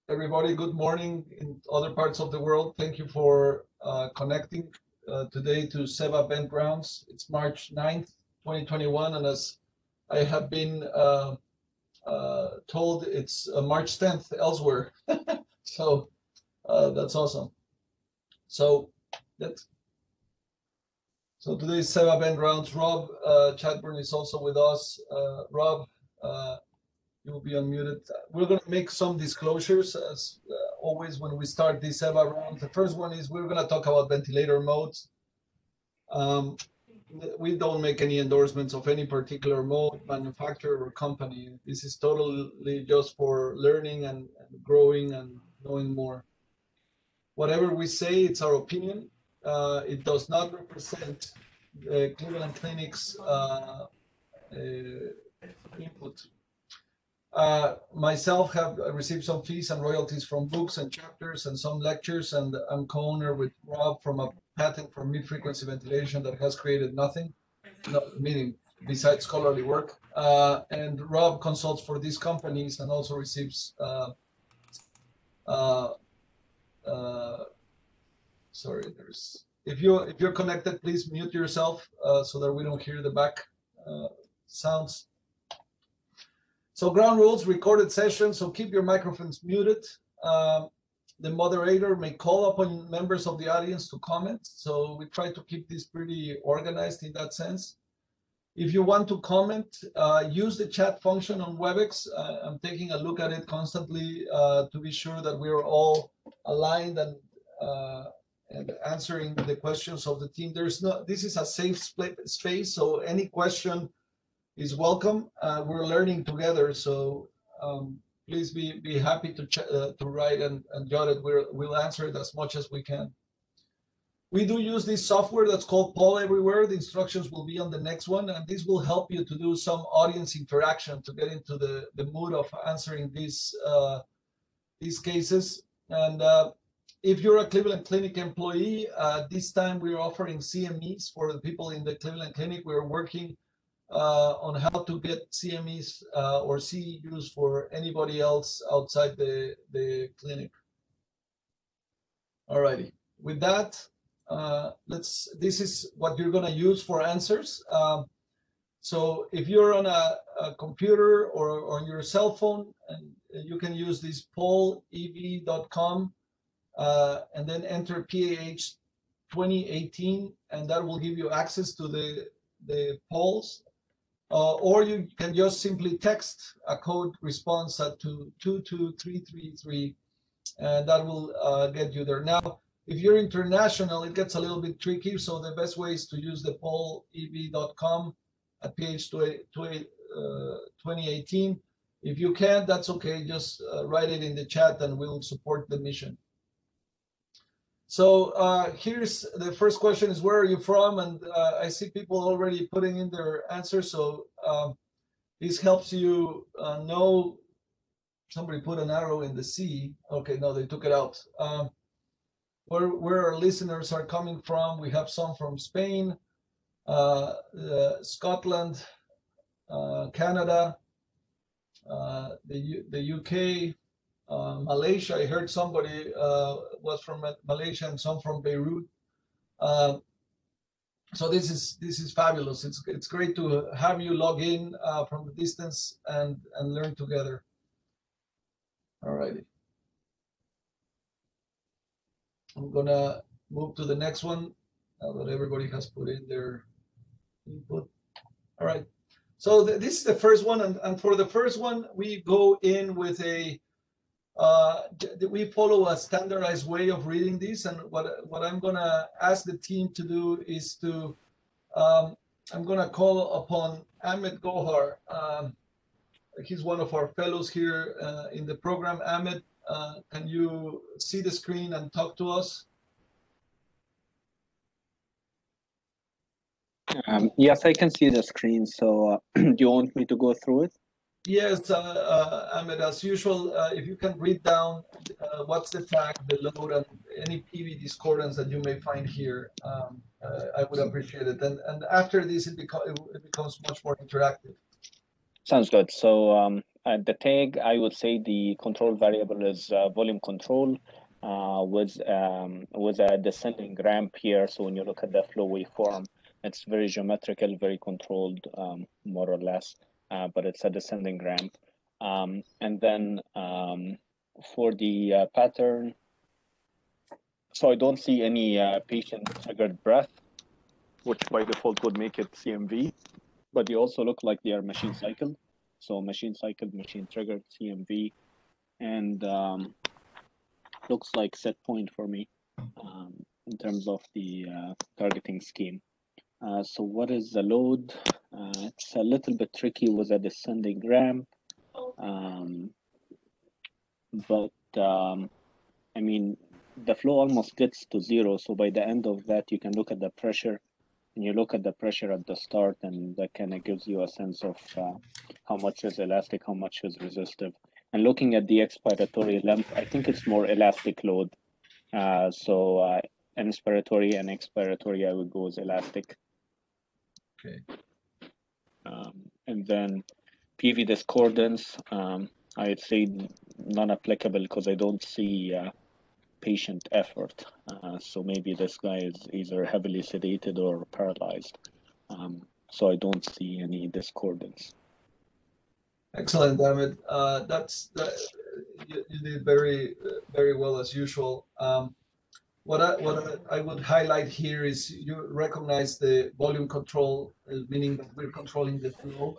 everybody. Good morning in other parts of the world. Thank you for connecting today to SEVA VentRounds. It's March 9th, 2021, and as I have been told, it's March 10th elsewhere. So that's awesome. So today's SEVA VentRounds. Rob Chatburn is also with us. Rob, you will be unmuted. We're going to make some disclosures as always when we start these SEVA rounds. The first one is we're going to talk about ventilator modes. We don't make any endorsements of any particular mode, manufacturer, or company. This is totally just for learning and growing and knowing more. Whatever we say, it's our opinion. It does not represent the Cleveland Clinic's input. Myself have received some fees and royalties from books and chapters and some lectures, and I'm co-owner with Rob from a patent for mid-frequency ventilation that has created nothing, meaning besides scholarly work. And Rob consults for these companies and also receives sorry, if you're connected, please mute yourself so that we don't hear the back sounds. So ground rules, recorded session, so keep your microphones muted. The moderator may call upon members of the audience to comment, so we try to keep this pretty organized in that sense. If you want to comment, use the chat function on WebEx. I'm taking a look at it constantly to be sure that we're all aligned and answering the questions of the team. This is a safe space, so any question is welcome. We're learning together, so please be happy to write and jot it. We'll answer it as much as we can. We do use this software that's called Poll Everywhere. The instructions will be on the next one, and this will help you to do some audience interaction to get into the mood of answering these cases. And if you're a Cleveland Clinic employee, this time we're offering CMEs for the people in the Cleveland Clinic. We're working on how to get CMEs or CEUs for anybody else outside the clinic. Alrighty, with that, this is what you're gonna use for answers. So if you're on a computer or on your cell phone, and you can use this pollev.com and then enter PAH 2018, and that will give you access to the polls. Or you can just simply text a code response to 22333, and that will get you there. Now, if you're international, it gets a little bit tricky, so the best way is to use the pollev.com at PH 2018. If you can't, that's okay. Just write it in the chat and we'll support the mission. So here's the first question is, where are you from? And I see people already putting in their answers. So this helps you know. Somebody put an arrow in the sea. Okay, no, they took it out. Where our listeners are coming from. We have some from Spain, Scotland, Canada, the UK, Malaysia. I heard somebody was from Malaysia and some from Beirut. So this is fabulous. It's great to have you log in from the distance and learn together. All righty. I'm gonna move to the next one now that everybody has put in their input. All right. So this is the first one, and for the first one, we go in with we follow a standardized way of reading this, and what I'm gonna ask the team to do is to I'm gonna call upon Ahmed Gohar. He's one of our fellows here in the program. Ahmed, can you see the screen and talk to us? Yes, I can see the screen. So do you want me to go through it? Yes, Ahmed, as usual, if you can read down what's the tag, the load, and any PV discordance that you may find here, I would appreciate it. And after this, it becomes much more interactive. Sounds good. So the tag, I would say the control variable is volume control with a descending ramp here. So when you look at the flow waveform, it's very geometrical, very controlled, more or less, but it's a descending ramp. And then for the pattern, so I don't see any patient-triggered breath, which by default would make it CMV, but they also look like they are machine cycled. So machine cycled, machine triggered, CMV, and looks like set point for me in terms of the targeting scheme. So what is the load? It's a little bit tricky with a descending ramp, but I mean, the flow almost gets to zero. So by the end of that, you can look at the pressure, and you look at the pressure at the start, and that kind of gives you a sense of how much is elastic, how much is resistive. And looking at the expiratory length, I think it's more elastic load. So inspiratory and expiratory, I would go with elastic. Okay. And then PV discordance, I'd say non-applicable because I don't see patient effort. So maybe this guy is either heavily sedated or paralyzed. So I don't see any discordance. Excellent, David. You did very well as usual. What I would highlight here is you recognize the volume control, meaning that we're controlling the flow.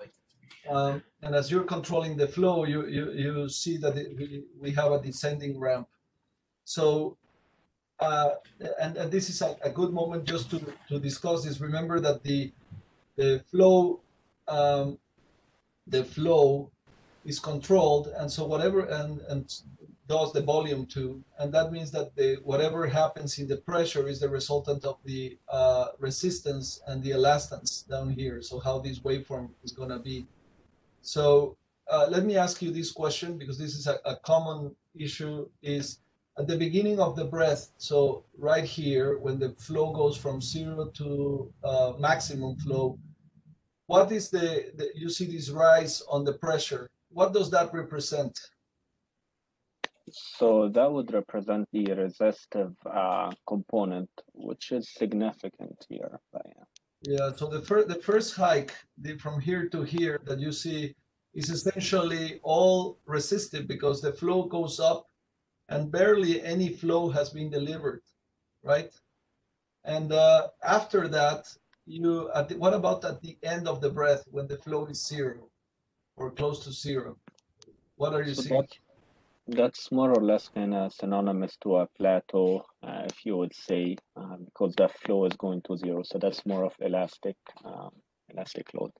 And as you're controlling the flow, you see that we have a descending ramp. So, and this is a good moment just to discuss this. Remember that the flow is controlled, and so whatever and does the volume too, and that means that whatever happens in the pressure is the resultant of the resistance and the elastance down here. So how this waveform is going to be. So let me ask you this question, because this is a common issue, is at the beginning of the breath, so right here, when the flow goes from 0 to maximum flow, what is you see this rise on the pressure. What does that represent? So that would represent the resistive component, which is significant here. Yeah, so the first hike from here to here that you see is essentially all resistive, because the flow goes up and barely any flow has been delivered, right? And after that, what about at the end of the breath when the flow is 0 or close to 0? What are you seeing? That's more or less kind of synonymous to a plateau, if you would say, because the flow is going to 0. So that's more of elastic load.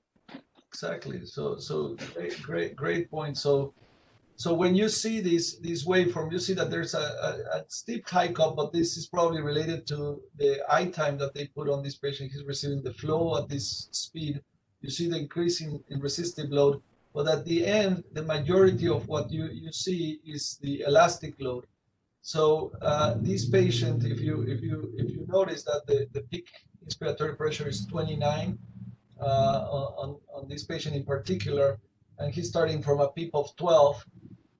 Exactly. So great point. So when you see this waveform, you see that there's a steep hike up, but this is probably related to the I time that they put on this patient. He's receiving the flow at this speed. You see the increase in resistive load, but at the end, the majority of what you see is the elastic load. So this patient, if you notice that the peak inspiratory pressure is 29 on this patient in particular, and he's starting from a PEEP of 12.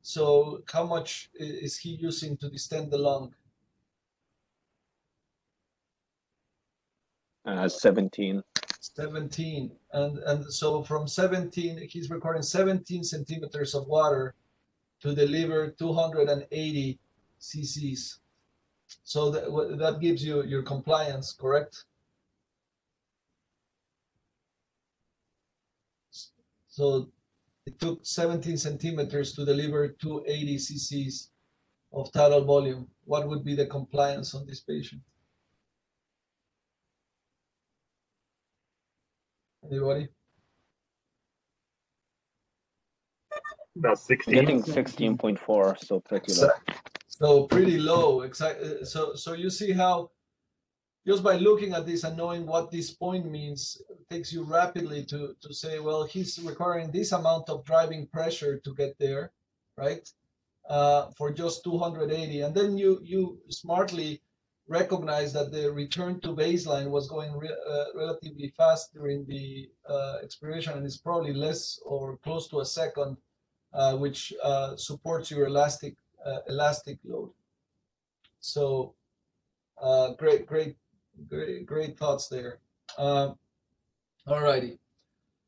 So how much is he using to distend the lung? 17. 17. And so from 17, he's recording 17 centimeters of water to deliver 280 cc's. So that gives you your compliance, correct? So it took 17 centimeters to deliver 280 cc's of tidal volume. What would be the compliance on this patient? Anybody? About 16. Getting 16.4, so pretty low. So pretty low, exactly. So you see how just by looking at this and knowing what this point means takes you rapidly to say, well, he's requiring this amount of driving pressure to get there, right? For just 280, and then you smartly recognize that the return to baseline was going relatively fast during the expiration, and it's probably less or close to a second. which supports your elastic load. So great thoughts there. All righty.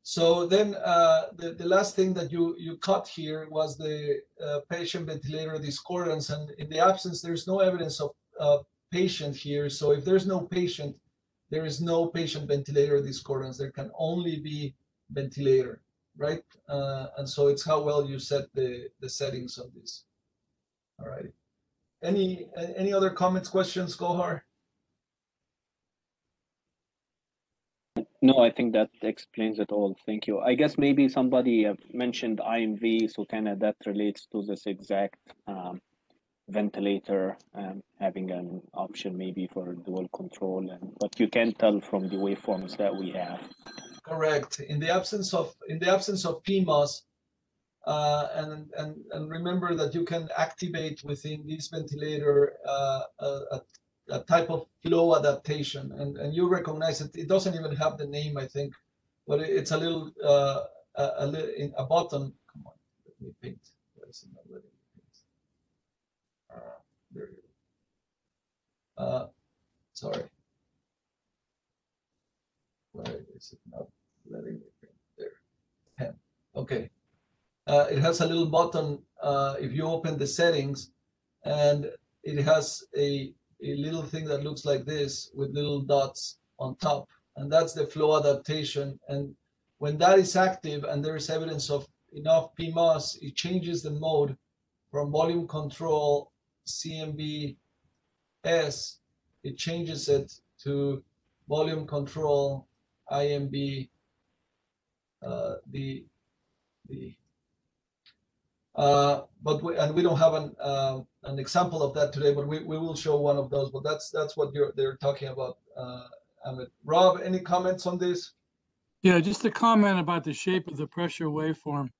So then the last thing that you caught here was the patient ventilator discordance, and in the absence, there's no evidence of patient here. So if there's no patient, there is no patient ventilator discordance. There can only be ventilator, right? And so it's how well you set the settings of this. All right. Any other comments, questions, Gohar? No, I think that explains it all. Thank you. I guess maybe somebody mentioned IMV, so kind of that relates to this exact ventilator having an option maybe for dual control, but you can tell from the waveforms that we have. Correct. In the absence of PMOS, and remember that you can activate within this ventilator a type of flow adaptation, and you recognize it. It doesn't even have the name, I think, but it's a little a button. Come on, let me paint. Why is it not letting me paint? There you go. Sorry. Why is it not letting me paint? There. Pen. Okay. It has a little button if you open the settings, and it has a little thing that looks like this with little dots on top, and that's the flow adaptation. And when that is active and there is evidence of enough PMOS, it changes the mode from volume control CMB S, it changes it to volume control IMB D. But we don't have an example of that today, but we will show one of those. But that's what they're talking about. Amit. Rob, any comments on this? Yeah, just a comment about the shape of the pressure waveform.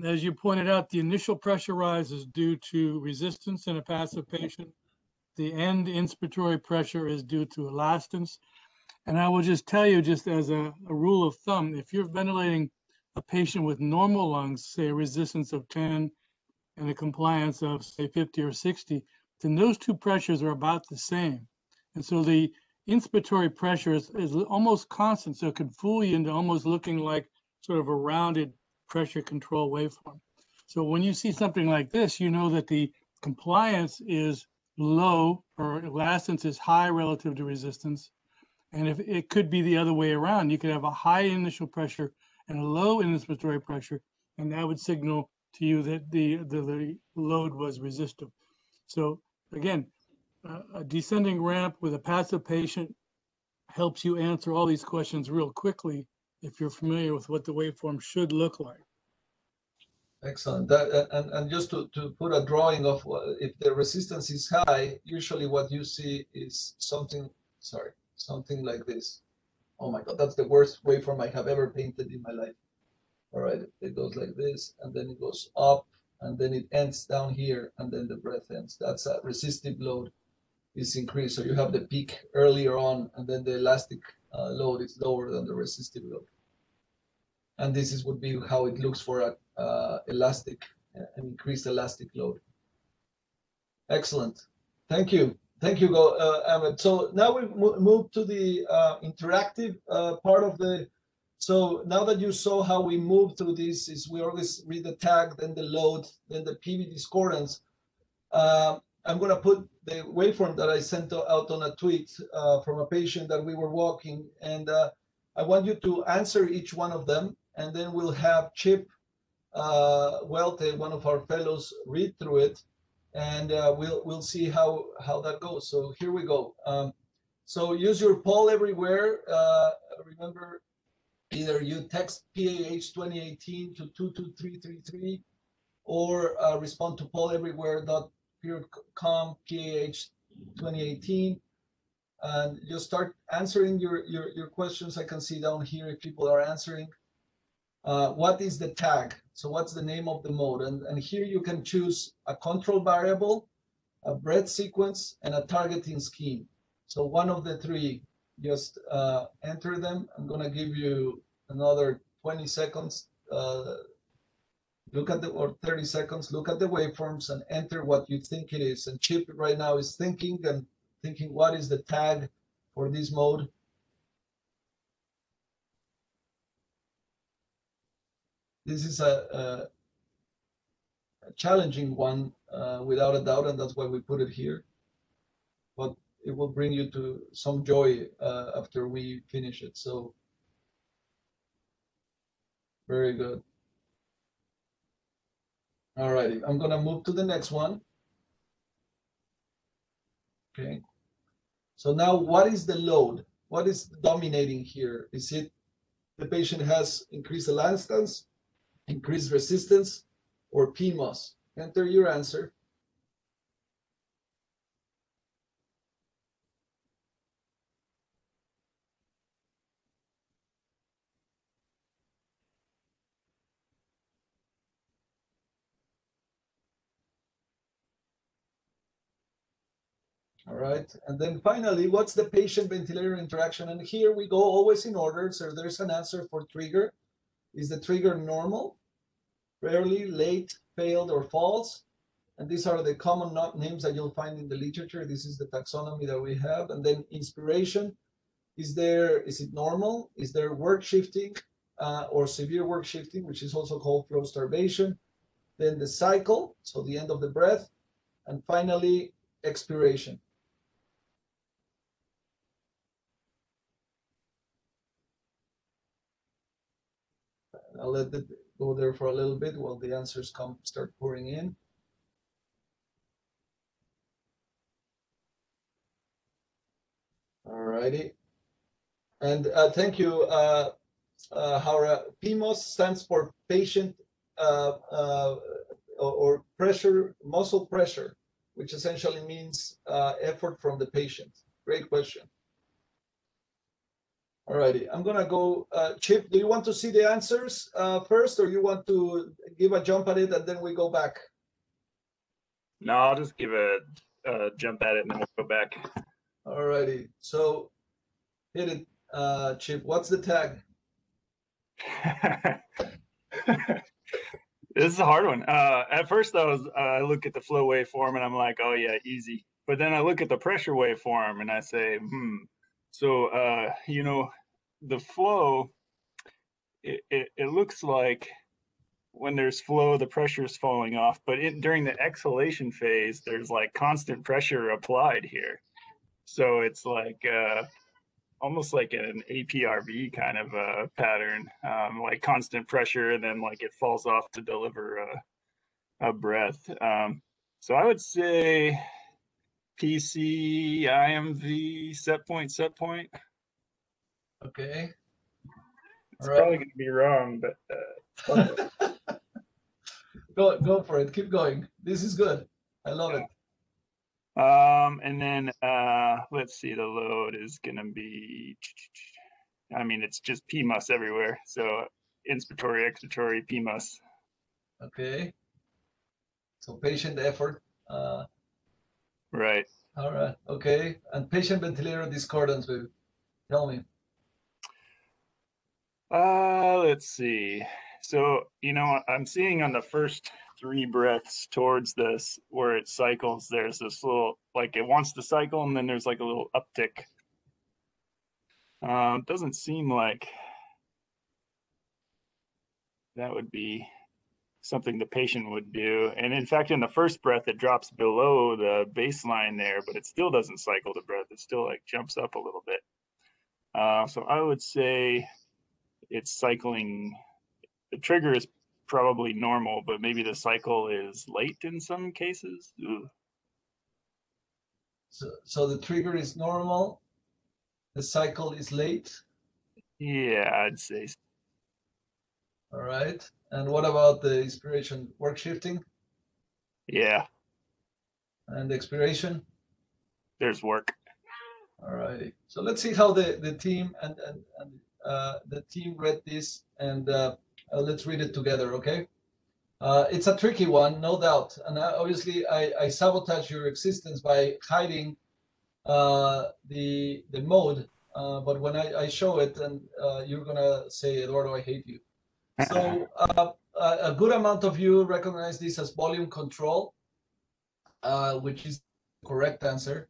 As you pointed out, the initial pressure rise is due to resistance in a passive patient. The end inspiratory pressure is due to elastance. And I will just tell you, just as a rule of thumb, if you're ventilating a patient with normal lungs, say a resistance of 10 and a compliance of say 50 or 60, then those two pressures are about the same. And so the inspiratory pressure is almost constant, so it could fool you into almost looking like sort of a rounded pressure control waveform. So when you see something like this, you know that the compliance is low or elastance is high relative to resistance. And if it could be the other way around, you could have a high initial pressure and a low inspiratory pressure, and that would signal to you that the load was resistive. So again, a descending ramp with a passive patient helps you answer all these questions real quickly if you're familiar with what the waveform should look like. Excellent. That, and just to put a drawing of if the resistance is high, usually what you see is something like this. Oh my God, that's the worst waveform I have ever painted in my life. All right, it goes like this, and then it goes up, and then it ends down here, and then the breath ends. That's a resistive load is increased. So you have the peak earlier on, and then the elastic load is lower than the resistive load. And this would be how it looks for an increased elastic load. Excellent. Thank you. Thank you, Ahmed. So now we move to the interactive part of the. So now that you saw how we move through this, is we always read the tag, then the load, then the PV discordance. I'm going to put the waveform that I sent out on a tweet from a patient that we were walking, and I want you to answer each one of them, and then we'll have Chip Welte, one of our fellows, read through it, and we'll see how that goes. So here we go. So use your poll everywhere. Remember, either you text PAH 2018 to 22333, or respond to polleverywhere.com PAH 2018, and just start answering your questions. I can see down here if people are answering. What is the tag? So what's the name of the mode? And here you can choose a control variable, a breath sequence, and a targeting scheme. So one of the three, just enter them. I'm going to give you another 20 seconds. Look at the, or 30 seconds, look at the waveforms and enter what you think it is. And Chip right now is thinking what is the tag for this mode. This is a challenging one, without a doubt, and that's why we put it here. But it will bring you to some joy after we finish it. So very good. All righty, I'm gonna move to the next one. Okay. So now what is the load? What is dominating here? Is it the patient has increased elastance, increased resistance, or PMOS? Enter your answer. All right, and then finally, what's the patient-ventilator interaction? And here we go always in order, so there's an answer for trigger. Is the trigger normal, rarely, late, failed, or false? And these are the common names that you'll find in the literature. This is the taxonomy that we have. And then inspiration, is it normal? Is there work shifting or severe work shifting, which is also called flow starvation? Then the cycle, so the end of the breath. And finally, expiration. I'll let it go there for a little bit while the answers start pouring in. All righty. And thank you, Haura. PMOS stands for patient or pressure, muscle pressure, which essentially means effort from the patient. Great question. All righty, I'm gonna go, Chip, do you want to see the answers first, or you want to give a jump at it and then we go back? No, I'll just give a jump at it and then we'll go back. All righty, so hit it, Chip. What's the tag? This is a hard one. At first I look at the flow waveform and I'm like, oh yeah, easy. But then I look at the pressure waveform and I say, So, you know, the flow, it looks like when there's flow, the pressure is falling off, but during the exhalation phase, there's like constant pressure applied here. So it's like almost like an APRV kind of a pattern, like constant pressure, and then like it falls off to deliver a breath. So I would say PC, IMV, set point. Okay. It's probably going to be wrong, but go for it. Keep going. This is good. I love it. And then let's see, the load is going to be, I mean, it's just PMUS everywhere. So inspiratory, expiratory, PMUS. Okay. So patient effort. Right. All right. Okay. And patient ventilator discordance, baby. Tell me. Let's see. So, you know, I'm seeing on the first 3 breaths towards this where it cycles, there's this little, like it wants to cycle and then there's like a little uptick. Doesn't seem like that would be something the patient would do. And in fact, in the first breath, it drops below the baseline there, but it still doesn't cycle the breath. It still like jumps up a little bit. So I would say it's cycling. The trigger is probably normal, but maybe the cycle is late in some cases. So the trigger is normal. The cycle is late. Yeah, I'd say so. All right. And what about the inspiration? Work shifting? Yeah. And the expiration? There's work. All righty. So let's see how the team and the team read this, and let's read it together, okay? It's a tricky one, no doubt. And obviously, I sabotage your existence by hiding the mode. But when I show it, and you're gonna say, Eduardo, I hate you. So a good amount of you recognize this as volume control, which is the correct answer.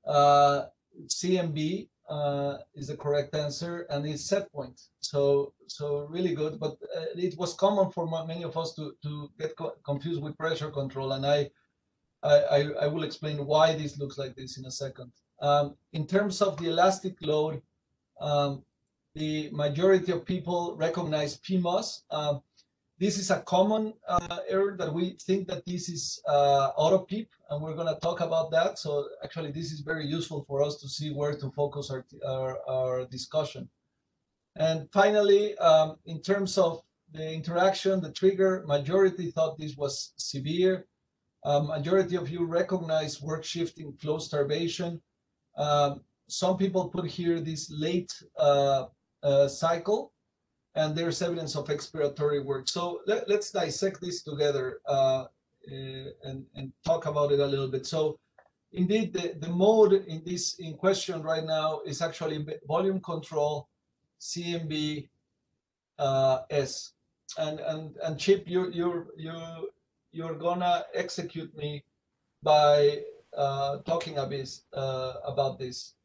CMB is the correct answer, and it's set point. So really good, but it was common for many of us to get confused with pressure control, and I will explain why this looks like this in a second. In terms of the elastic load, the majority of people recognize PMOS. This is a common error that we think that this is auto PEEP, and we're going to talk about that. So actually, this is very useful for us to see where to focus our discussion. And finally, in terms of the interaction, the trigger, majority thought this was severe. Majority of you recognize work shifting, flow starvation. Some people put here this late cycle, and there's evidence of expiratory work. So let's dissect this together and talk about it a little bit. So indeed, the mode in question right now is actually volume control, CMB, S. And Chip, you're gonna execute me by talking a bit about this.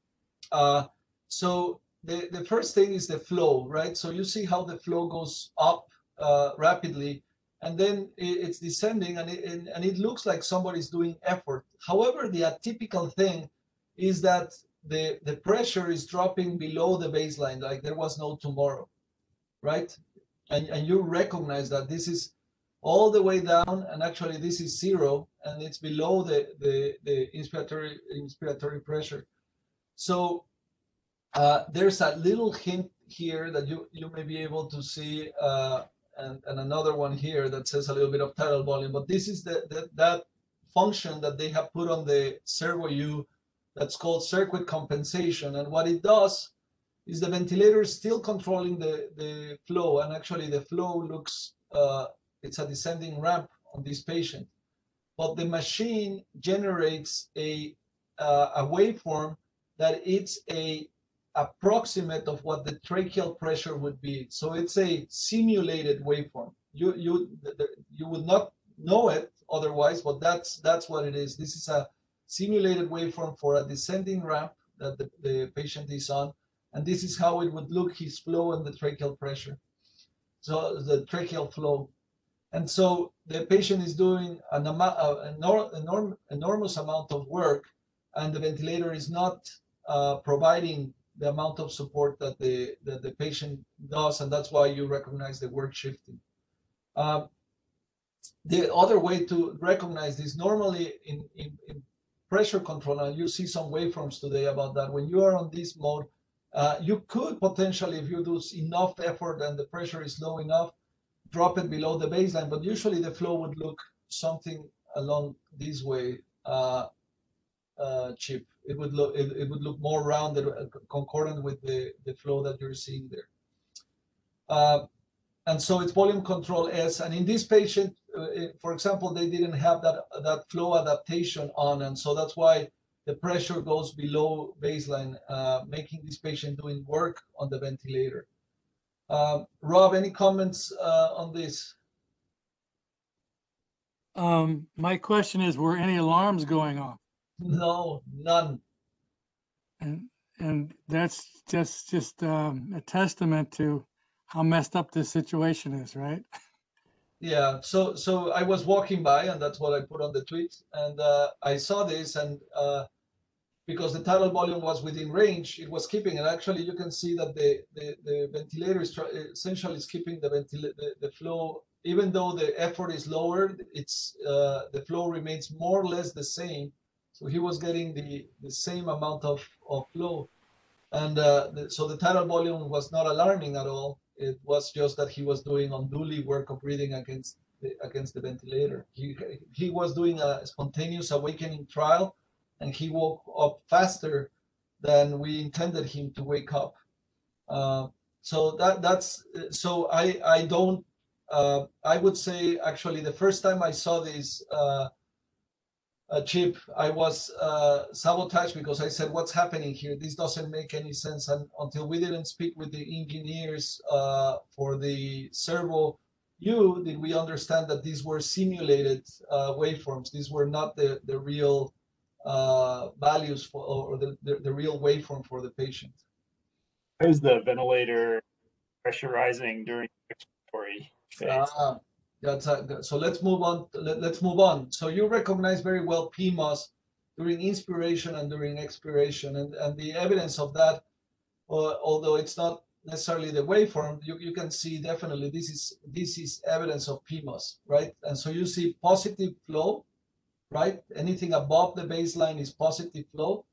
So the first thing is the flow, right? So you see how the flow goes up rapidly, and then it's descending, and it looks like somebody's doing effort. However, the atypical thing is that the pressure is dropping below the baseline, like there was no tomorrow, right? And you recognize that this is all the way down, and actually this is zero, and it's below the inspiratory pressure. So there's a little hint here that you may be able to see, and another one here that says a little bit of tidal volume, but this is that function that they have put on the servo U that's called circuit compensation. And what it does is the ventilator is still controlling the flow, and actually the flow looks, it's a descending ramp on this patient. But the machine generates a waveform that it's a approximate of what the tracheal pressure would be. So it's a simulated waveform. You would not know it otherwise, but that's what it is. This is a simulated waveform for a descending ramp that the patient is on, and this is how it would look, his flow and the tracheal pressure. So the tracheal flow. And so the patient is doing an enormous amount of work, and the ventilator is not providing the amount of support that the patient does, and that's why you recognize the work shifting. The other way to recognize this, normally in pressure control, and you see some waveforms today about that, when you are on this mode, you could potentially, if you do enough effort and the pressure is low enough, drop it below the baseline, but usually the flow would look something along this way, Chip. It would look more rounded, concordant with the flow that you're seeing there. And so it's volume control S. And in this patient, for example, they didn't have that flow adaptation on, and so that's why the pressure goes below baseline, making this patient doing work on the ventilator. Rob, any comments on this? My question is, were any alarms going off? No, none. And that's just a testament to how messed up this situation is, right? Yeah. So I was walking by, and that's what I put on the tweet, and I saw this, and because the tidal volume was within range, it was keeping it. Actually, you can see that the ventilator is essentially is keeping the flow, even though the effort is lowered. It's the flow remains more or less the same. So he was getting the same amount of flow, and so the tidal volume was not alarming at all. It was just that he was doing unduly work of breathing against the ventilator. He was doing a spontaneous awakening trial, and he woke up faster than we intended him to wake up. So that's so I don't. I would say actually the first time I saw this. Chip, I was sabotaged because I said, what's happening here? This doesn't make any sense. And until we didn't speak with the engineers for the servo did we understand that these were simulated waveforms? These were not the real values for, or the real waveform for the patient. How is the ventilator pressurizing during the expiratory phase? So let's move on. Let's move on. So you recognize very well PMOS during inspiration and during expiration, and the evidence of that, although it's not necessarily the waveform, you can see definitely this is evidence of PMOS, right? And so you see positive flow, right? Anything above the baseline is positive flow,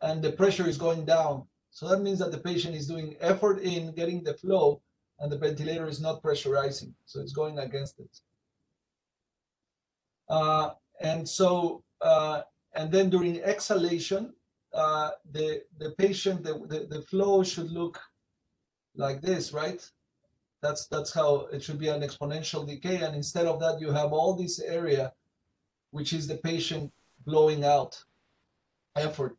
and the pressure is going down. So that means that the patient is doing effort in getting the flow, and the ventilator is not pressurizing, so it's going against it. And then during exhalation, the patient, the flow should look like this, right? That's how it should be, an exponential decay. And instead of that, you have all this area, which is the patient blowing out effort.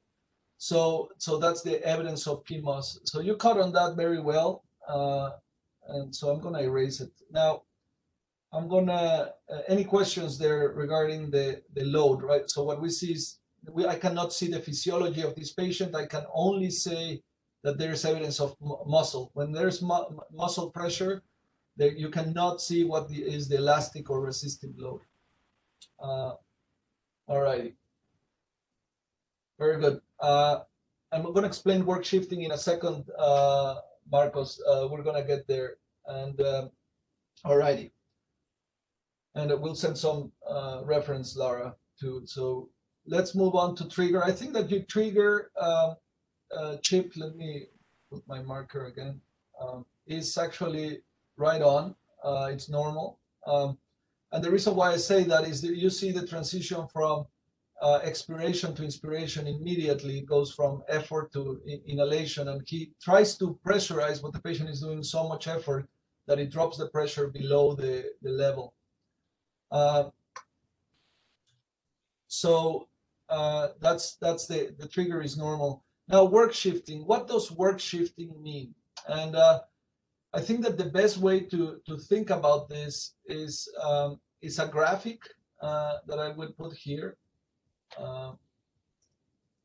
So that's the evidence of PMOS. So you caught on that very well. And so I'm gonna erase it. Now, I'm gonna, any questions there regarding the load, right? So what we see is, I cannot see the physiology of this patient. I can only say that there's evidence of muscle. When there's muscle pressure, you cannot see what is the elastic or resistive load. All righty. Very good. I'm going to explain work shifting in a second, Marcos. We're going to get there. And all righty. And we'll send some reference, Laura, too. So let's move on to trigger. I think that you trigger chip, let me put my marker again, is actually right on. It's normal. And the reason why I say that is that you see the transition from expiration to inspiration immediately. It goes from effort to inhalation, and he tries to pressurize, but the patient is doing so much effort that it drops the pressure below the level. So that's the trigger is normal. Now, work shifting. What does work shifting mean? And I think that the best way to think about this is a graphic that I will put here,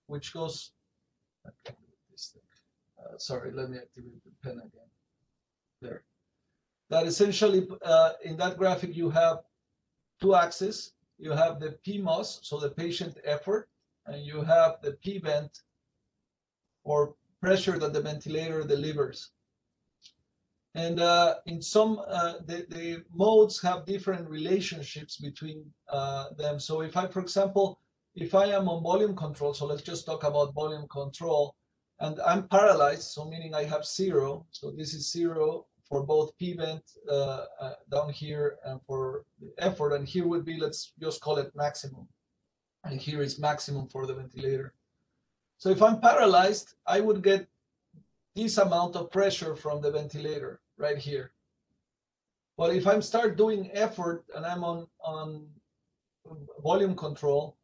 which goes. Sorry, let me activate the pen again. There. That essentially, in that graphic, you have two axes. You have the PMOS, so the patient effort, and you have the P-vent, or pressure that the ventilator delivers. And in some, the modes have different relationships between them. So if I, for example, if I am on volume control, so let's just talk about volume control, and I'm paralyzed, so meaning I have 0. So this is 0 for both P-vent down here and for the effort. And here would be, let's just call it maximum. And here is maximum for the ventilator. So if I'm paralyzed, I would get this amount of pressure from the ventilator right here. But if I start doing effort and I'm on volume control,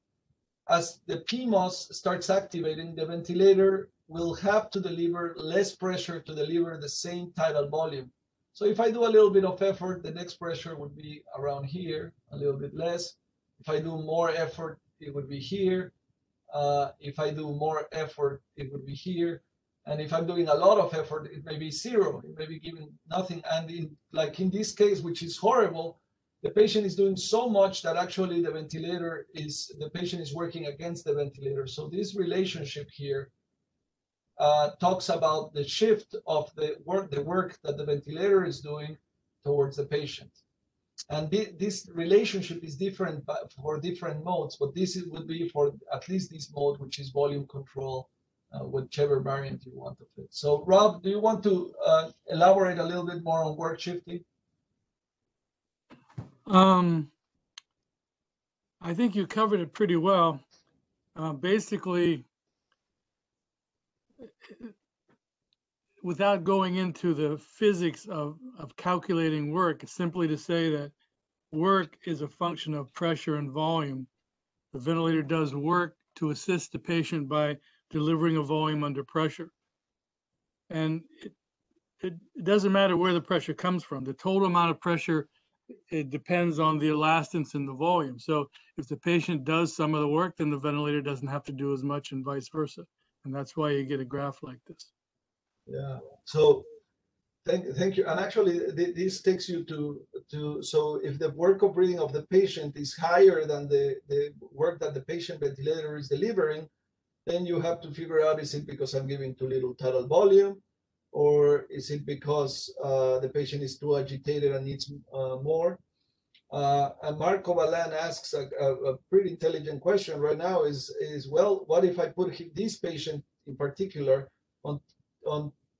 as the PMOS starts activating, the ventilator will have to deliver less pressure to deliver the same tidal volume. So if I do a little bit of effort, the next pressure would be around here, a little bit less. If I do more effort, it would be here. If I do more effort, it would be here. And if I'm doing a lot of effort, it may be 0. It may be giving nothing. And like in this case, which is horrible, the patient is doing so much that actually the patient is working against the ventilator. So this relationship here talks about the shift of the work that the ventilator is doing towards the patient. And this relationship is different for different modes, but this would be for at least this mode, which is volume control, whichever variant you want of it. So Rob, do you want to elaborate a little bit more on work shifting? I think you covered it pretty well. Basically, without going into the physics of calculating work, simply to say that work is a function of pressure and volume. The ventilator does work to assist the patient by delivering a volume under pressure. And it doesn't matter where the pressure comes from. The total amount of pressure it depends on the elastance and the volume. So if the patient does some of the work, then the ventilator doesn't have to do as much and vice versa. And that's why you get a graph like this. Yeah. So thank you. And actually, this takes you to so if the work of breathing of the patient is higher than the work that the patient ventilator is delivering, then you have to figure out, is it because I'm giving too little tidal volume, or is it because the patient is too agitated and needs more? And Marco Balan asks a pretty intelligent question right now is well, what if I put this patient in particular on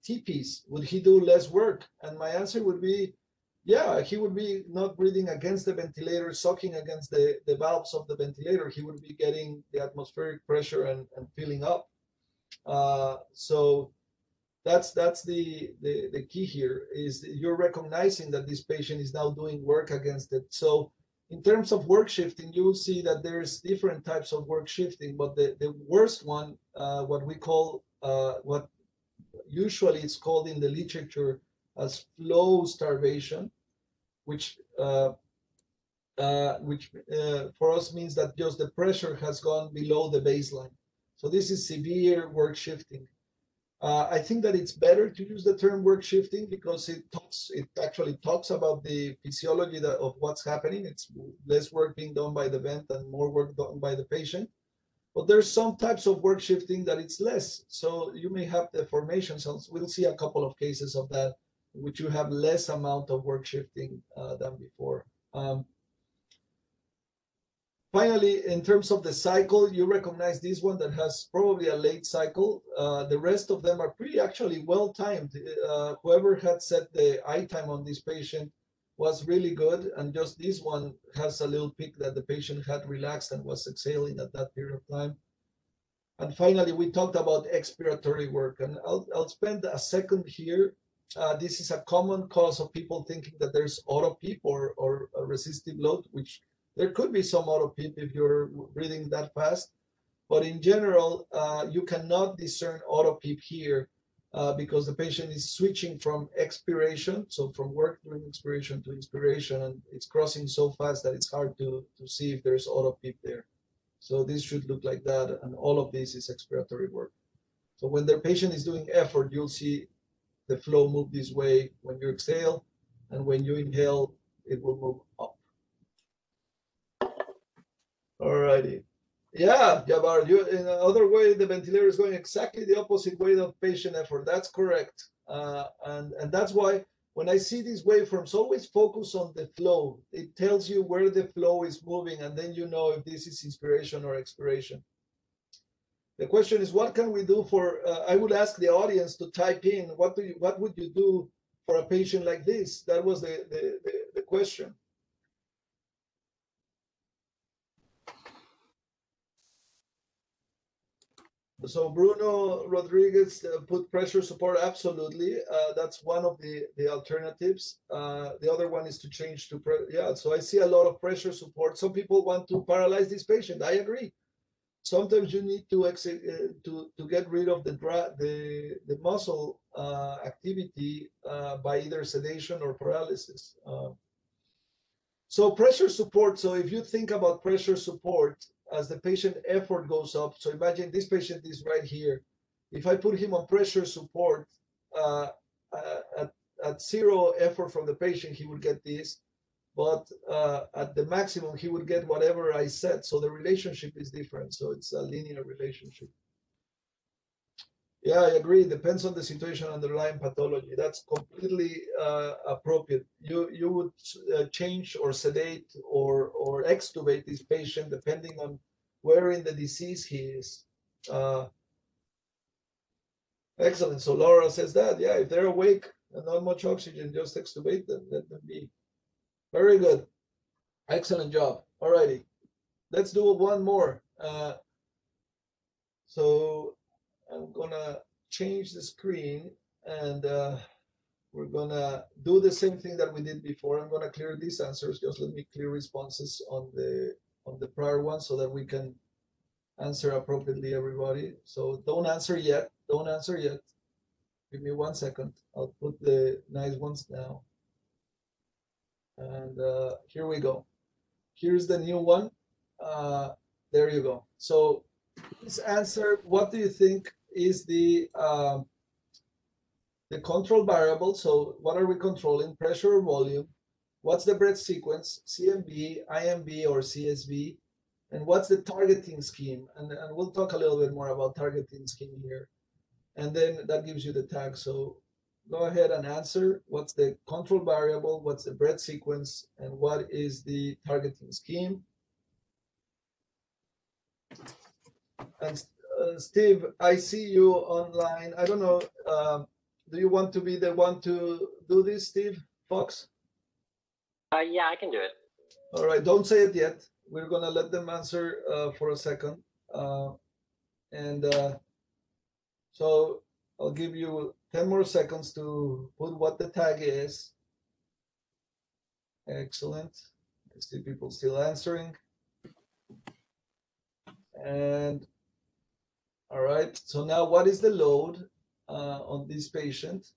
TPs? Would he do less work? And my answer would be, yeah, he would be not breathing against the ventilator, sucking against the valves of the ventilator. He would be getting the atmospheric pressure and filling up. So that's the key here, is you're recognizing that this patient is now doing work against it. So in terms of work shifting, you will see that there's different types of work shifting, but the worst one, what we call, what usually it's called in the literature as flow starvation, which for us means that just the pressure has gone below the baseline. So this is severe work shifting. I think that it's better to use the term work shifting because it actually talks about the physiology of what's happening. It's less work being done by the vent and more work done by the patient. But there's some types of work shifting that it's less. So you may have deformations. So we'll see a couple of cases of that, in which you have less amount of work shifting than before. Finally, in terms of the cycle, you recognize this one that has probably a late cycle. The rest of them are pretty actually well timed. Whoever had set the eye time on this patient was really good, and just this one has a little peak that the patient had relaxed and was exhaling at that period of time. And finally, we talked about expiratory work, and I'll spend a second here. This is a common cause of people thinking that there's auto-PEEP or a resistive load, which there could be some auto-PEEP if you're breathing that fast. But in general, you cannot discern auto-PEEP here because the patient is switching from expiration, so from work during expiration to inspiration, and it's crossing so fast that it's hard to see if there's auto-PEEP there. So this should look like that, and all of this is expiratory work. So when the patient is doing effort, you'll see the flow move this way when you exhale, and when you inhale, it will move up. All righty. Yeah, Jabbar, in another way, the ventilator is going exactly the opposite way of patient effort. That's correct. And that's why when I see these waveforms, always focus on the flow. It tells you where the flow is moving, and then you know if this is inspiration or expiration. The question is, what can we do for, I would ask the audience to type in, what would you do for a patient like this? That was the question. So Bruno Rodriguez put pressure support. Absolutely, that's one of the alternatives. The other one is to change to yeah. So I see a lot of pressure support. Some people want to paralyze this patient. I agree. Sometimes you need to get rid of the muscle activity by either sedation or paralysis. So pressure support. So if you think about pressure support, as the patient effort goes up, so imagine this patient is right here. If I put him on pressure support at zero effort from the patient, he would get this, but at the maximum, he would get whatever I set. So the relationship is different. So it's a linear relationship. Yeah, I agree. It depends on the situation, underlying pathology. That's completely appropriate. You would change or sedate or extubate this patient depending on where in the disease he is. Excellent. So Laura says that, yeah, if they're awake and not much oxygen, just extubate them. Let them be. Very good. Excellent job. All righty. Let's do one more. So I'm gonna change the screen, and we're gonna do the same thing that we did before. I'm gonna clear these answers. Just let me clear responses on the prior one so that we can answer appropriately, everybody. So don't answer yet. Don't answer yet. Give me 1 second. I'll put the nice ones now. And here we go. Here's the new one. There you go. So this answer, what do you think is the control variable? So what are we controlling? Pressure or volume? What's the breath sequence? CMB, IMB, or CSB? And what's the targeting scheme? And we'll talk a little bit more about targeting scheme here. And then that gives you the tag. So go ahead and answer. What's the control variable? What's the breath sequence? And what is the targeting scheme? And Steve, I see you online. I don't know. Do you want to be the one to do this, Steve Fox? Yeah, I can do it. All right. Don't say it yet. We're going to let them answer for a second. So I'll give you 10 more seconds to put what the tag is. Excellent. I see people still answering. And all right. So now what is the load on this patient?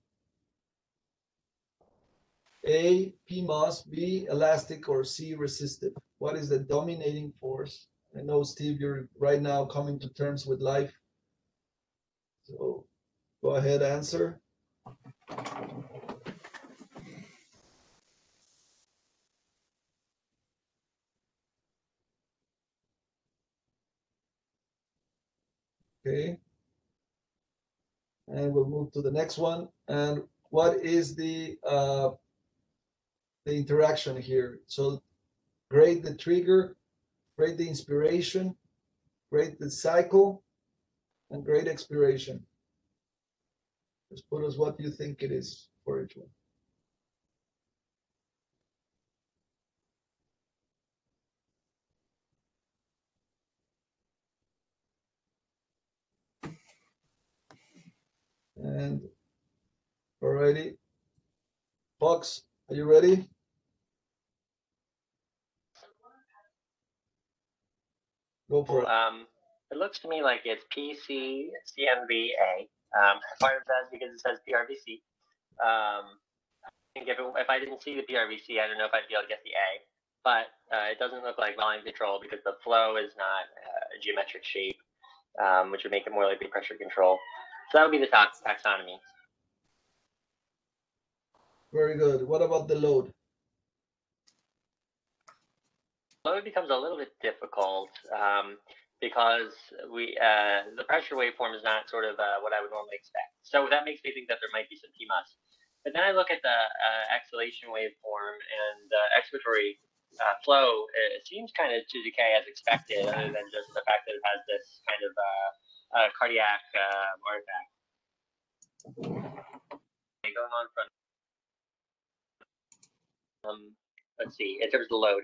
A, PMOS, B, elastic, or C, resistive? What is the dominating force? I know, Steve, you're right now coming to terms with life. So go ahead, answer. Okay. And we'll move to the next one. And what is the interaction here? So grade the trigger, grade the inspiration, grade the cycle, and grade expiration. Just put us what you think it is for each one. And alrighty, Fox, are you ready? Go for it. It looks to me like it's PC CMVA. Part of that is because it says PRVC. I think if I didn't see the PRVC, I don't know if I'd be able to get the A. But it doesn't look like volume control because the flow is not a geometric shape, which would make it more likely pressure control. So that would be the taxonomy. Very good. What about the load? Load becomes a little bit difficult because the pressure waveform is not sort of what I would normally expect. So that makes me think that there might be some PMOS. But then I look at the exhalation waveform and expiratory flow. It seems kind of to decay as expected, other than just the fact that it has this kind of cardiac artifact going on from. Let's see, in terms of the load,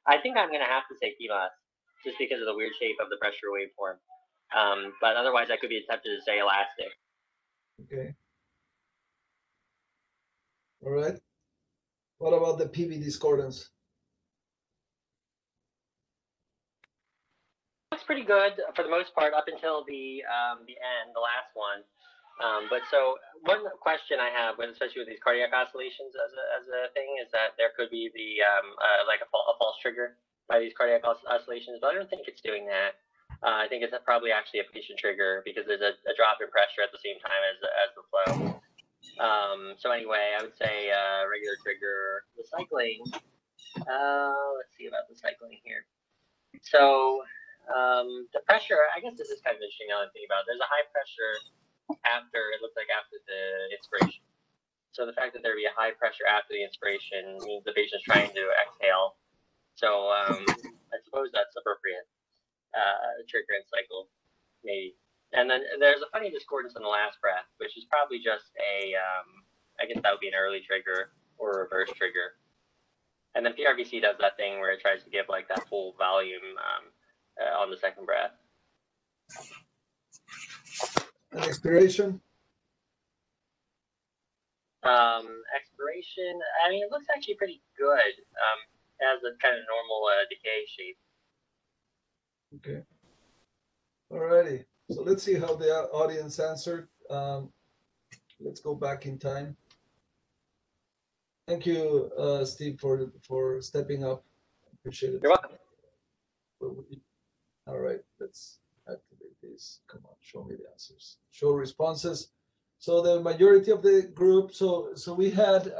I think I'm going to have to say PMOS just because of the weird shape of the pressure waveform. But otherwise, I could be tempted to say elastic. Okay. All right. What about the PV discordance? Looks pretty good for the most part up until the end, the last one. But so one question I have, especially with these cardiac oscillations as a thing, is that there could be the like a false trigger by these cardiac oscillations, but I don't think it's doing that. I think it's probably actually a patient trigger because there's a drop in pressure at the same time as the flow. So anyway, I would say regular trigger. The cycling. Let's see about the cycling here. So the pressure. I guess this is kind of interesting now that I'm thinking about it. There's a high pressure after the inspiration. So the fact that there be a high pressure after the inspiration means the patient's trying to exhale. So I suppose that's appropriate. Trigger and cycle, maybe. And then there's a funny discordance in the last breath, which is probably just I guess that would be an early trigger or a reverse trigger. And then PRVC does that thing where it tries to give like that full volume on the second breath. And expiration? Expiration, I mean, it looks actually pretty good as a kind of normal decay shape. Okay. Alrighty. So let's see how the audience answered. Let's go back in time. Thank you, Steve, for stepping up. Appreciate it. You're welcome. All right, let's activate this. Come on, show me the answers. Show responses. So the majority of the group, so we had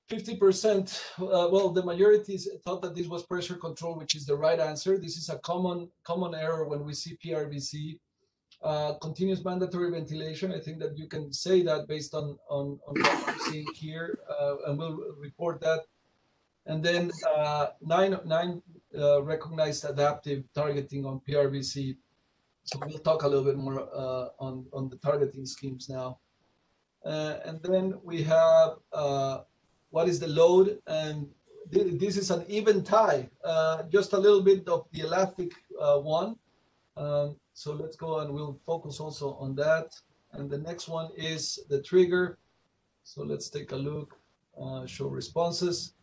50%, well, the majority thought that this was pressure control, which is the right answer. This is a common error when we see PRVC. Continuous mandatory ventilation, I think that you can say that based on what you're seeing here, and we'll report that. And then nine recognized adaptive targeting on PRVC. So we'll talk a little bit more on the targeting schemes now. And then we have what is the load? And this is an even tie, just a little bit of the elastic one. So let's go and we'll focus also on that. And the next one is the trigger. So let's take a look, show responses.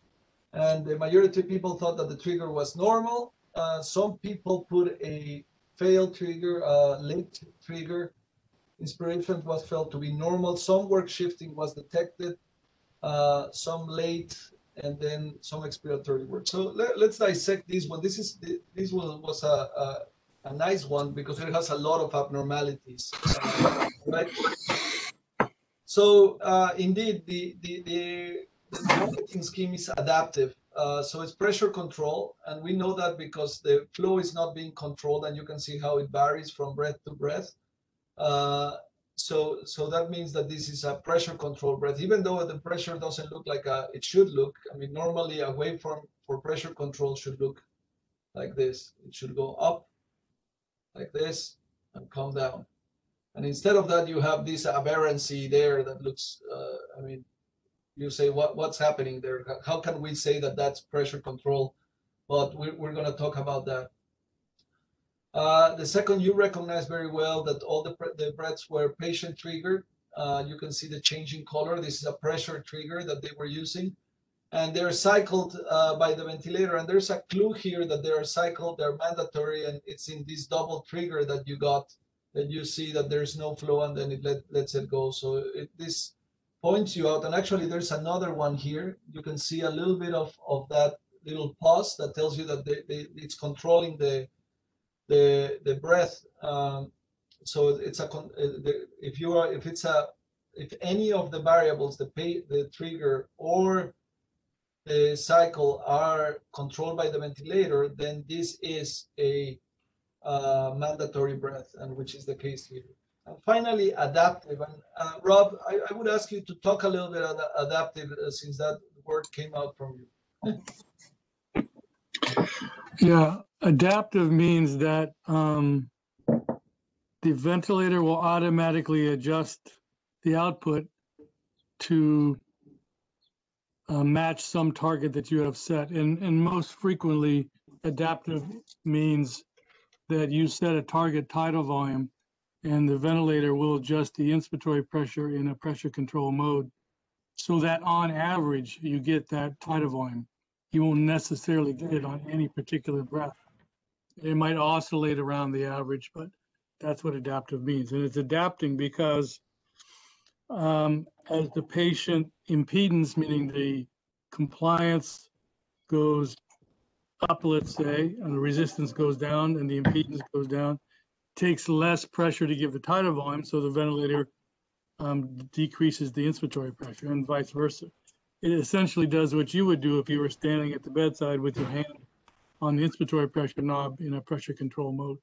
And the majority of people thought that the trigger was normal. Some people put a failed trigger, late trigger. Inspiration was felt to be normal. Some work shifting was detected, some late, and then some expiratory work. So let's dissect this one. This one was a nice one because it has a lot of abnormalities, right? So indeed, the targeting scheme is adaptive. So it's pressure control, and we know that because the flow is not being controlled, and you can see how it varies from breath to breath. So that means that this is a pressure control breath, even though the pressure doesn't look like it should look. I mean, normally a waveform for pressure control should look like this. It should go up like this and come down. And instead of that, you have this aberrancy there that looks, I mean, you say, what's happening there? How can we say that that's pressure control? But we're going to talk about that. The second, you recognize very well that all the breaths were patient triggered. You can see the changing color. This is a pressure trigger that they were using. And they're cycled by the ventilator. And there's a clue here that they are cycled, they're mandatory, and it's in this double trigger that you got, that you see that there's no flow and then it lets it go. So this points you out. And actually there's another one here. You can see a little bit of that little pause that tells you that it's controlling the breath. So it's if any of the variables, the trigger or the cycle are controlled by the ventilator, then this is a mandatory breath, and which is the case here. And finally, adaptive. And Rob, I would ask you to talk a little bit about adaptive, since that word came out from you. Yeah, adaptive means that the ventilator will automatically adjust the output to match some target that you have set. And most frequently, adaptive means that you set a target tidal volume and the ventilator will adjust the inspiratory pressure in a pressure control mode so that on average, you get that tidal volume. You won't necessarily get it on any particular breath. It might oscillate around the average, but that's what adaptive means. And it's adapting because as the patient impedance, meaning the compliance goes up, let's say, and the resistance goes down and the impedance goes down, takes less pressure to give the tidal volume, so the ventilator decreases the inspiratory pressure and vice versa. It essentially does what you would do if you were standing at the bedside with your hand on the inspiratory pressure knob in a pressure control mode.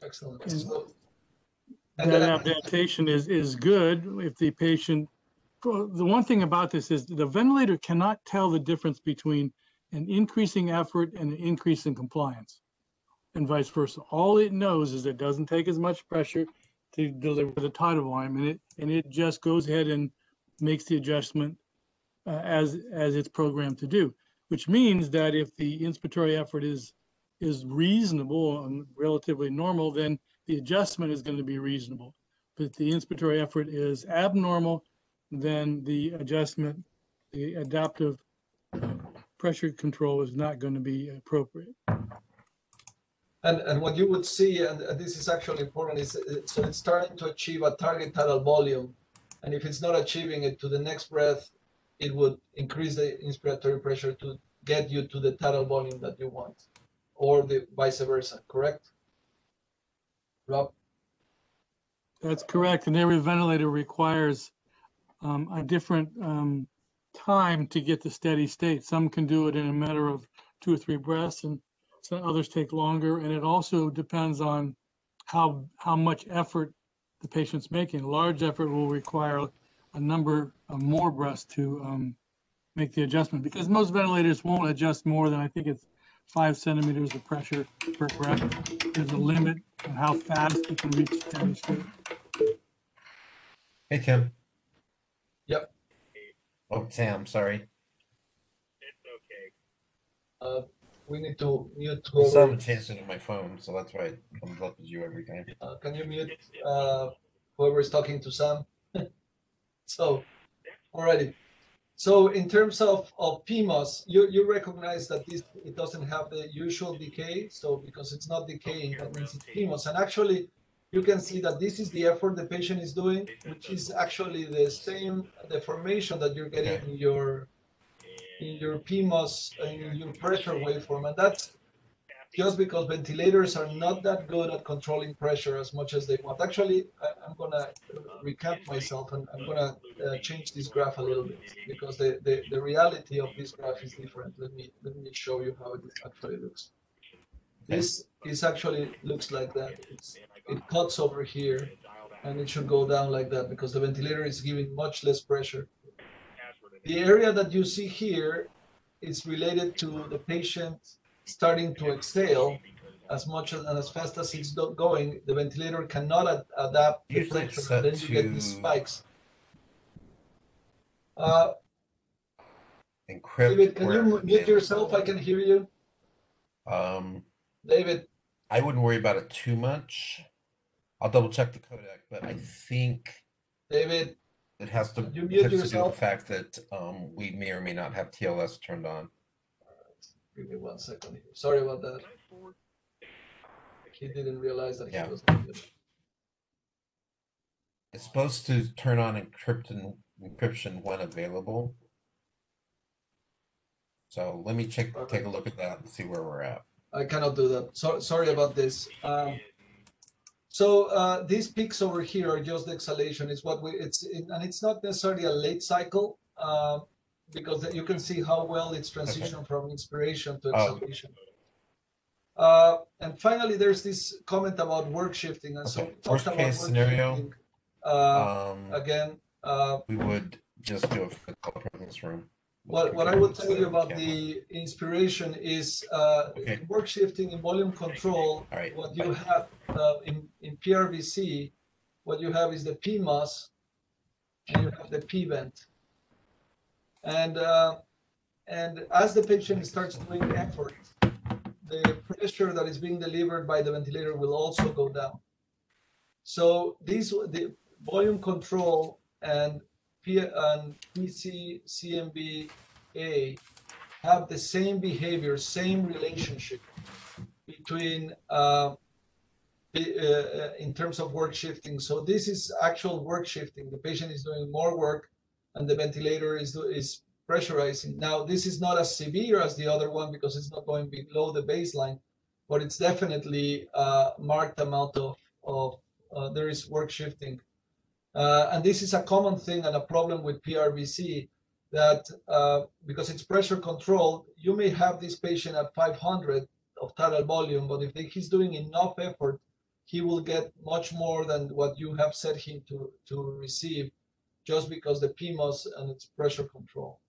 Excellent. And that adaptation is good if the patient, the one thing about this is the ventilator cannot tell the difference between an increasing effort and an increase in compliance and vice versa. All it knows is it doesn't take as much pressure to deliver the tidal volume, and it just goes ahead and makes the adjustment as it's programmed to do, which means that if the inspiratory effort is reasonable and relatively normal, then the adjustment is going to be reasonable. But if the inspiratory effort is abnormal, then the adjustment, the adaptive pressure control is not going to be appropriate. And what you would see, and this is actually important, is so it's starting to achieve a target tidal volume. And if it's not achieving it to the next breath, it would increase the inspiratory pressure to get you to the tidal volume that you want, or the vice versa, correct? Rob? That's correct. And every ventilator requires a different time to get to steady state. Some can do it in a matter of 2 or 3 breaths, and some others take longer. And it also depends on how much effort the patient's making. Large effort will require a number of more breaths to make the adjustment, because most ventilators won't adjust more than, I think it's 5 centimeters of pressure per breath. There's a limit on how fast it can reach steady state. Hey, Tim. Yep. Oh, Sam, sorry. We need to mute. I still haven't changed it on my phone, so that's why it comes up as you every time. Can you mute whoever is talking to Sam? So, alrighty. So in terms of PMOS, you recognize that it doesn't have the usual decay. So because it's not decaying, that means it's PMOS. And actually, you can see that this is the effort the patient is doing, which is actually the same deformation that you're getting in your PMOS, in your pressure waveform. And that's just because ventilators are not that good at controlling pressure as much as they want. Actually, I'm going to recant myself, and I'm going to change this graph a little bit, because the reality of this graph is different. Let me show you how it actually looks. This actually looks like that. It cuts over here, and it should go down like that, because the ventilator is giving much less pressure. The area that you see here is related to the patient starting to exhale. As much and as fast as it's going, the ventilator cannot adapt the pressure, and then you get these spikes. David, can you mute yourself? I can hear you. David, I wouldn't worry about it too much. I'll double check the codec, but I think David, it has to do with the fact that we may or may not have TLS turned on. Give me 1 second here. Sorry about that. He didn't realize that he was muted. It's supposed to turn on encryption when available. So let me take a look at that and see where we're at. I cannot do that. Sorry about this. These peaks over here are just the exhalation. It's what and it's not necessarily a late cycle, because you can see how well it's transitioned from inspiration to exhalation. And finally, there's this comment about work shifting. And so worst case scenario, again, we would just do a call presence room. What I would tell you about the inspiration is work shifting in volume control. What you have in PRVC, what you have is the PMOS, and you have the P-vent. And as the patient starts doing effort, the pressure that is being delivered by the ventilator will also go down. So the volume control and PC, CMB-A have the same behavior, same relationship between in terms of work shifting. So this is actual work shifting. The patient is doing more work, and the ventilator is pressurizing. Now, this is not as severe as the other one, because it's not going below the baseline, but it's definitely a marked amount of there is work shifting. And this is a common thing and a problem with PRVC, that because it's pressure controlled, you may have this patient at 500 of tidal volume, but if he's doing enough effort, he will get much more than what you have set him to receive, just because the PMOS and its pressure control.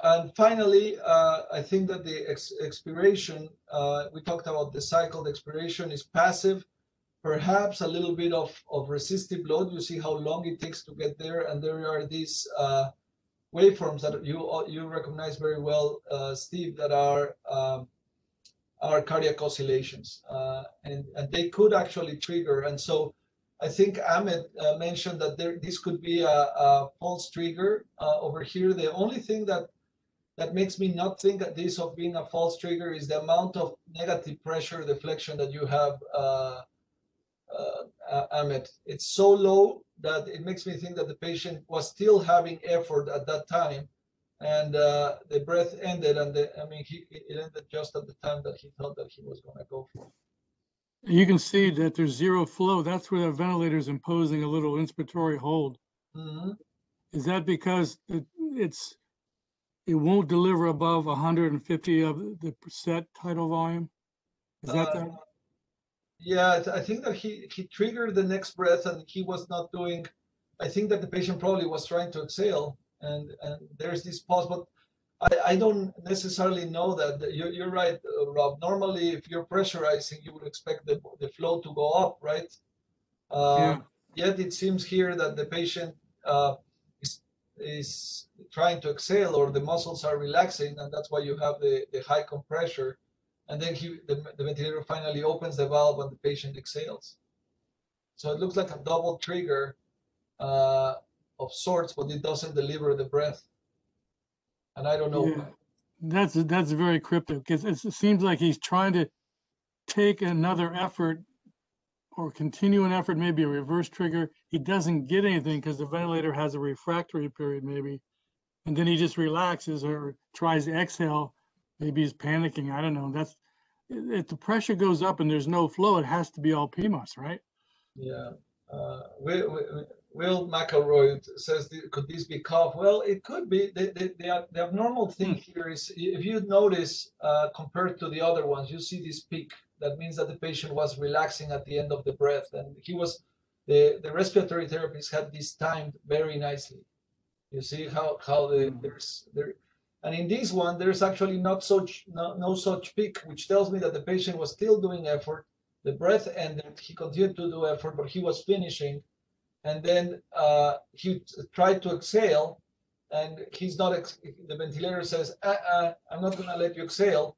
And finally, I think that the expiration, we talked about the cycle. The expiration is passive, perhaps a little bit of resistive load. You see how long it takes to get there, and there are these waveforms that you recognize very well, Steve, that are cardiac oscillations, and they could actually trigger. And so I think Ahmed mentioned that this could be a false trigger over here. The only thing that makes me not think that this of being a false trigger is the amount of negative pressure deflection that you have Ahmed. It's so low that it makes me think that the patient was still having effort at that time, and the breath ended, and it ended just at the time that he thought that he was going to go for. You can see that there's zero flow. That's where the ventilator is imposing a little inspiratory hold. Mm-hmm. Is that because it won't deliver above 150 of the set tidal volume? Is that? Yeah, I think that he triggered the next breath, and he was not doing. I think that the patient probably was trying to exhale, and there's this pause, but I don't necessarily know that. You're right, Rob. Normally, if you're pressurizing, you would expect the flow to go up, right? Yeah. Yet it seems here that the patient is trying to exhale, or the muscles are relaxing, and that's why you have the high compressor. And then the ventilator finally opens the valve and the patient exhales. So it looks like a double trigger of sorts, but it doesn't deliver the breath. And I don't know. Yeah. That's very cryptic, because it seems like he's trying to take another effort or continue an effort, maybe a reverse trigger. He doesn't get anything because the ventilator has a refractory period maybe. And then he just relaxes or tries to exhale. Maybe he's panicking. I don't know. If the pressure goes up and there's no flow, it has to be all PMOS, right? Yeah. Will McElroy says, could this be cough? Well, it could be. The abnormal thing here is, if you notice, compared to the other ones, you see this peak. That means that the patient was relaxing at the end of the breath, and the respiratory therapists had this timed very nicely. You see how and in this one there's actually no such peak, which tells me that the patient was still doing effort. The breath ended. He continued to do effort, but he was finishing, and then he tried to exhale, and he's not. The ventilator says, "I'm not going to let you exhale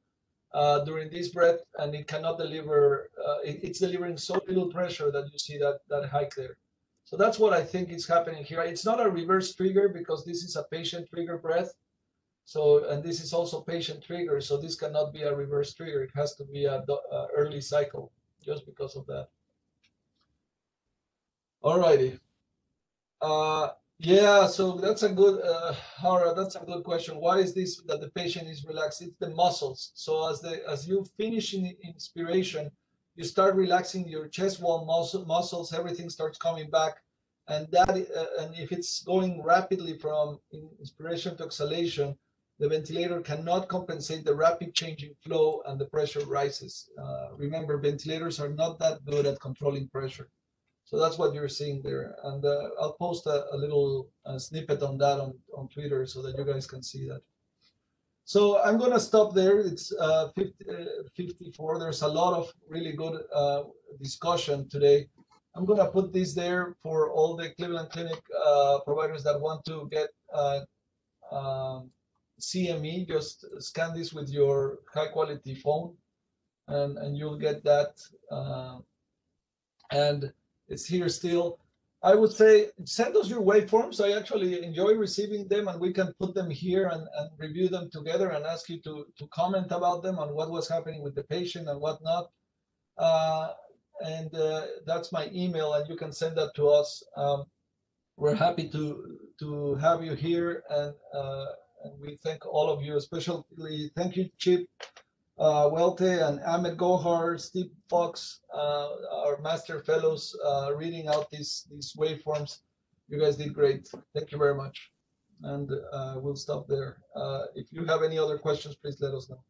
during this breath," and it cannot deliver. It's delivering so little pressure that you see that hike there. So that's what I think is happening here. It's not a reverse trigger because this is a patient trigger breath. So, and this is also patient trigger. So this cannot be a reverse trigger. It has to be a early cycle just because of that. All righty. Yeah, so that's a good, Hara, that's a good question. Why is this that the patient is relaxed? It's the muscles. So as you finish in inspiration, you start relaxing your chest wall muscles, everything starts coming back. And and if it's going rapidly from inspiration to exhalation, the ventilator cannot compensate the rapid changing flow and the pressure rises. Remember, ventilators are not that good at controlling pressure. So that's what you're seeing there. And I'll post a little snippet on that on Twitter so that you guys can see that. So I'm going to stop there. It's 54. There's a lot of really good discussion today. I'm going to put this there for all the Cleveland Clinic providers that want to get CME. Just scan this with your high quality phone and you'll get that. And it's here still. I would say send us your waveforms. I actually enjoy receiving them, and we can put them here and review them together and ask you to comment about them on what was happening with the patient and whatnot. And that's my email, and you can send that to us. We're happy to have you here, and we thank all of you, especially thank you, Chip Welte and Ahmed Gohar, Steve Fox, our master fellows, reading out these waveforms. You guys did great. Thank you very much. And we'll stop there. If you have any other questions, please let us know.